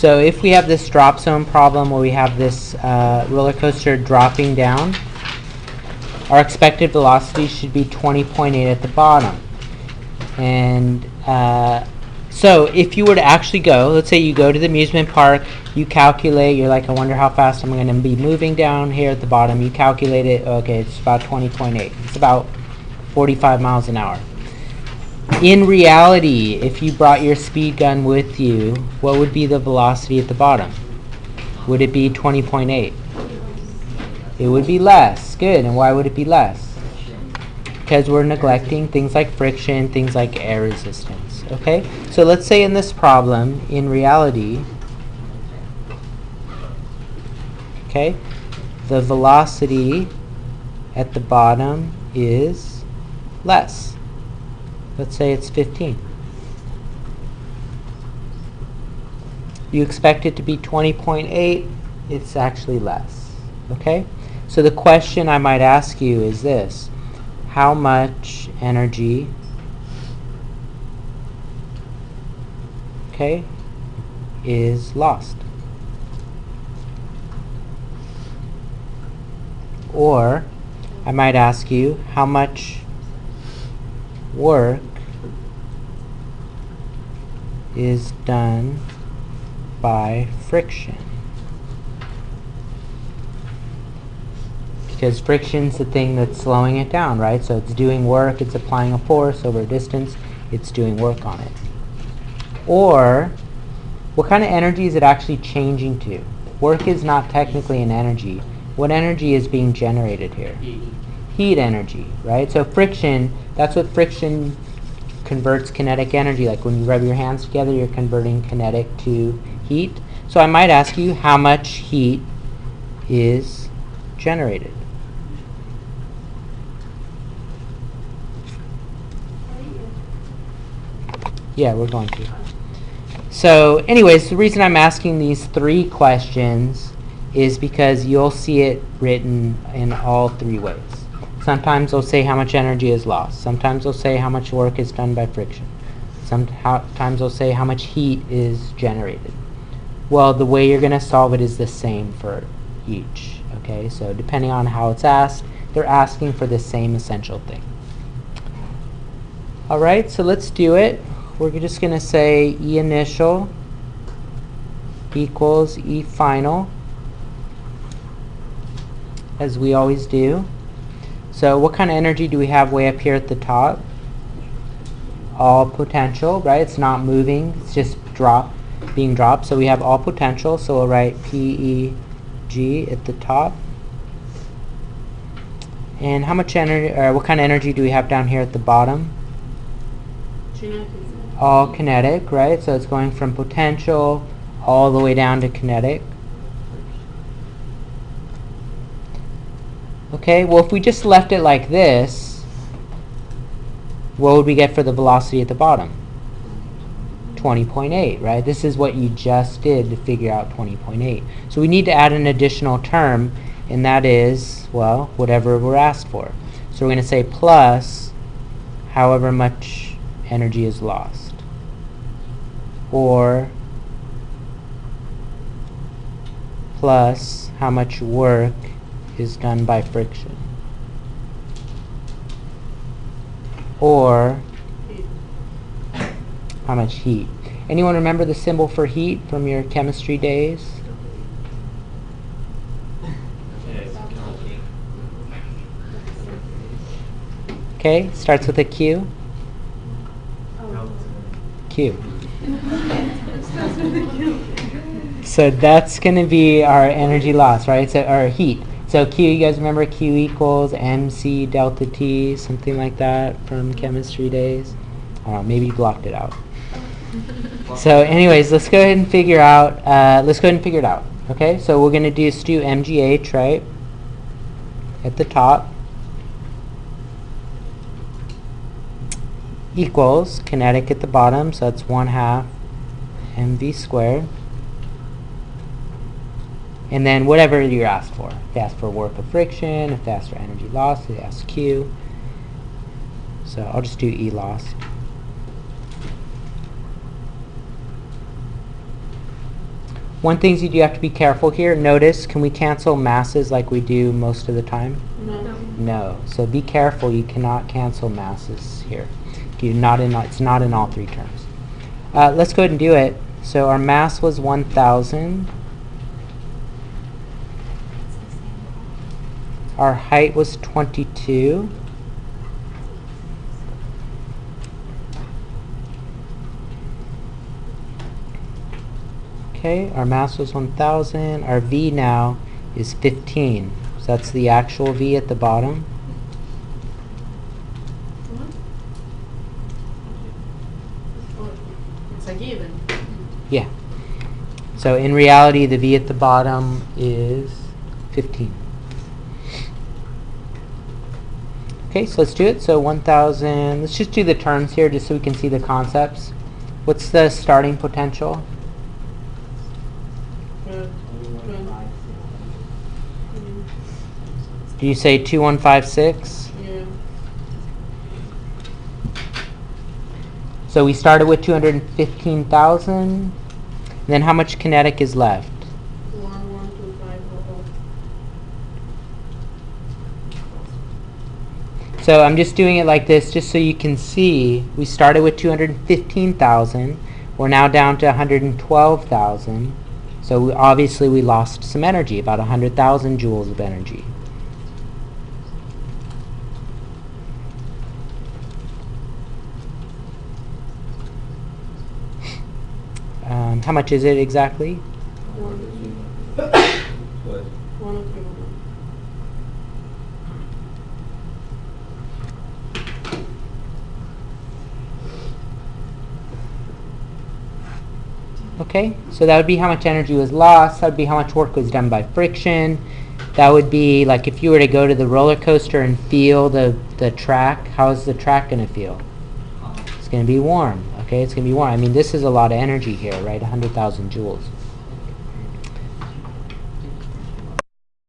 So if we have this drop zone problem where we have this roller coaster dropping down, our expected velocity should be 20.8 at the bottom. And so if you were to actually go, let's say you go to the amusement park, you calculate, you're like, I wonder how fast I'm going to be moving down here at the bottom. You calculate it, okay, it's about 20.8. It's about 45 miles an hour. In reality, if you brought your speed gun with you, what would be the velocity at the bottom? Would it be 20.8? It would be less. Good. And why would it be less? Because we're neglecting things like friction, things like air resistance. Okay? So let's say in this problem, in reality, okay, the velocity at the bottom is less. Let's say it's 15. You expect it to be 20.8, it's actually less. Okay? So the question I might ask you is this: how much energy, okay, is lost? Or I might ask you, how much work is done by friction? Because friction's the thing that's slowing it down, right? So it's doing work, it's applying a force over a distance, it's doing work on it. Or what kind of energy is it actually changing to? Work is not technically an energy. What energy is being generated here? Heat energy, right? So friction, that's what friction converts kinetic energy. Like when you rub your hands together, you're converting kinetic to heat. So I might ask you, how much heat is generated? Yeah, we're going to. So anyways, the reason I'm asking these three questions is because you'll see it written in all three ways. Sometimes they'll say how much energy is lost. Sometimes they'll say how much work is done by friction. Sometimes they'll say how much heat is generated. Well, the way you're going to solve it is the same for each. Okay, so depending on how it's asked, they're asking for the same essential thing. All right, so let's do it. We're just going to say E initial equals E final, as we always do. So what kind of energy do we have way up here at the top? All potential, right? It's not moving, it's just being dropped. So we have all potential, so we'll write PEG at the top. And how much energy, or what kind of energy do we have down here at the bottom? All kinetic, right? So it's going from potential all the way down to kinetic. Okay, well if we just left it like this, what would we get for the velocity at the bottom? 20.8, right? This is what you just did to figure out 20.8. So we need to add an additional term, and that is, well, whatever we're asked for. So we're going to say plus however much energy is lost, or plus how much work is done by friction, or how much heat. Anyone remember the symbol for heat from your chemistry days? Okay, starts with a Q. Q. So that's going to be our energy loss, right? So our heat. So Q, you guys remember Q equals MC delta T, something like that from chemistry days? I don't know, maybe you blocked it out. So anyways, let's go ahead and figure out, okay? So we're going to do MGH, right? At the top. Equals kinetic at the bottom, so that's 1/2 mv squared. And then whatever you're asked for. If they ask for work of friction, if they ask for energy loss, they ask Q. So I'll just do E loss. One thing you do have to be careful here. Notice, can we cancel masses like we do most of the time? No. No. So be careful. You cannot cancel masses here. It's not in all three terms. Let's go ahead and do it. So our mass was 1,000. Our height was 22. Okay, our mass was 1,000. Our V now is 15. So that's the actual V at the bottom. It's a given. Yeah. So in reality, the V at the bottom is 15. Okay, so let's do it. So 1,000, let's just do the terms here just so we can see the concepts. What's the starting potential? Do you say 2156? Yeah. So we started with 215,000. Then how much kinetic is left? 1,125,000. So I'm just doing it like this just so you can see. We started with 215,000. We're now down to 112,000. So obviously we lost some energy, about 100,000 joules of energy. How much is it exactly? 103. Okay, so that would be how much energy was lost. That would be how much work was done by friction. That would be like if you were to go to the roller coaster and feel the track. How is the track going to feel? It's going to be warm. Okay, it's going to be warm. I mean, this is a lot of energy here, right? 100,000 joules.